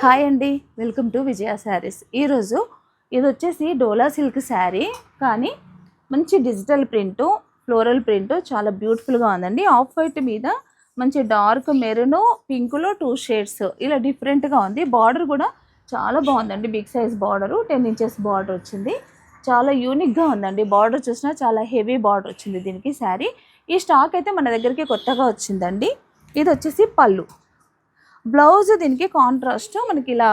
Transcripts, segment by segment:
Hi అండి, welcome to విజయ శారీస్. ఈరోజు ఇది వచ్చేసి డోలా సిల్క్ శారీ, కానీ మంచి డిజిటల్ ప్రింటు, ఫ్లోరల్ ప్రింటు చాలా బ్యూటిఫుల్గా ఉందండి. ఆఫ్ వైట్ మీద మంచి డార్క్ మెరూన్ పింక్లో 2 షేడ్స్ ఇలా డిఫరెంట్గా ఉంది. బార్డర్ కూడా చాలా బాగుందండి, big size border, 10 inches border వచ్చింది. చాలా యూనిక్గా ఉందండి. బార్డర్ చూసినా చాలా హెవీ బార్డర్ వచ్చింది దీనికి. శారీ ఈ స్టాక్ అయితే మన దగ్గరికి కొత్తగా వచ్చిందండి. ఇది వచ్చేసి పళ్ళు. బ్లౌజ్ దీనికి కాంట్రాస్ట్ మనకి ఇలా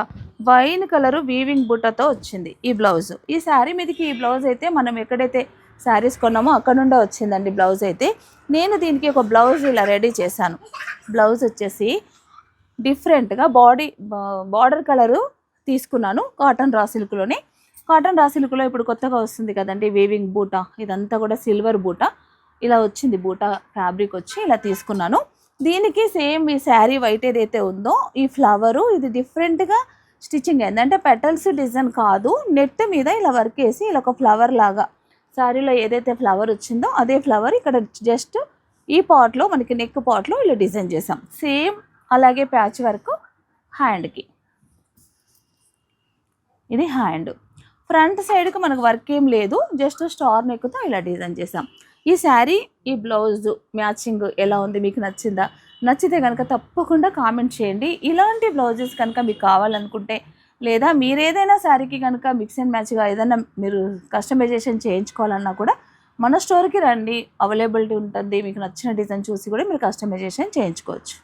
వైన్ కలరు వీవింగ్ బుట్టతో వచ్చింది ఈ బ్లౌజ్. ఈ శారీ మీదకి ఈ బ్లౌజ్ అయితే మనం ఎక్కడైతే శారీస్ కొన్నామో అక్కడ నుండే వచ్చిందండి బ్లౌజ్ అయితే. నేను దీనికి ఒక బ్లౌజ్ ఇలా రెడీ చేశాను. బ్లౌజ్ వచ్చేసి డిఫరెంట్గా బార్డర్ కలరు తీసుకున్నాను, కాటన్ రా సిల్క్లోనే. కాటన్ రా సిల్క్లో ఇప్పుడు కొత్తగా వస్తుంది కదండి వీవింగ్ బూట, ఇదంతా కూడా సిల్వర్ బూట ఇలా వచ్చింది. బూట ఫ్యాబ్రిక్ వచ్చి ఇలా తీసుకున్నాను. దీనికి సేమ్ ఈ శారీ వైట్ ఏదైతే ఉందో ఈ ఫ్లవరు ఇది డిఫరెంట్గా స్టిచ్చింగ్ అయింది. అంటే పెటల్స్ డిజైన్ కాదు, నెట్ మీద ఇలా వర్క్ వేసి ఇలా ఒక ఫ్లవర్ లాగా శారీలో ఏదైతే ఫ్లవర్ వచ్చిందో అదే ఫ్లవర్ ఇక్కడ జస్ట్ ఈ పాట్లో మనకి నెక్ పాట్లో ఇలా డిజైన్ చేసాం. సేమ్ అలాగే ప్యాచ్ వర్క్ హ్యాండ్కి. ఇది హ్యాండ్. ఫ్రంట్ సైడ్కి మనకు వర్క్ ఏం లేదు, జస్ట్ స్టార్ నెక్తో ఇలా డిజైన్ చేసాం. ఈ శారీ ఈ బ్లౌజ్ మ్యాచింగ్ ఎలా ఉంది, మీకు నచ్చిందా? నచ్చితే కనుక తప్పకుండా కామెంట్ చేయండి. ఇలాంటి బ్లౌజెస్ కనుక మీకు కావాలనుకుంటే, లేదా మీరు ఏదైనా శారీకి కనుక మిక్స్ అండ్ మ్యాచ్గా ఏదైనా మీరు కస్టమైజేషన్ చేయించుకోవాలన్నా కూడా మన స్టోర్కి రండి, అవైలబిలిటీ ఉంటుంది. మీకు నచ్చిన డిజైన్ చూసి కూడా మీరు కస్టమైజేషన్ చేయించుకోవచ్చు.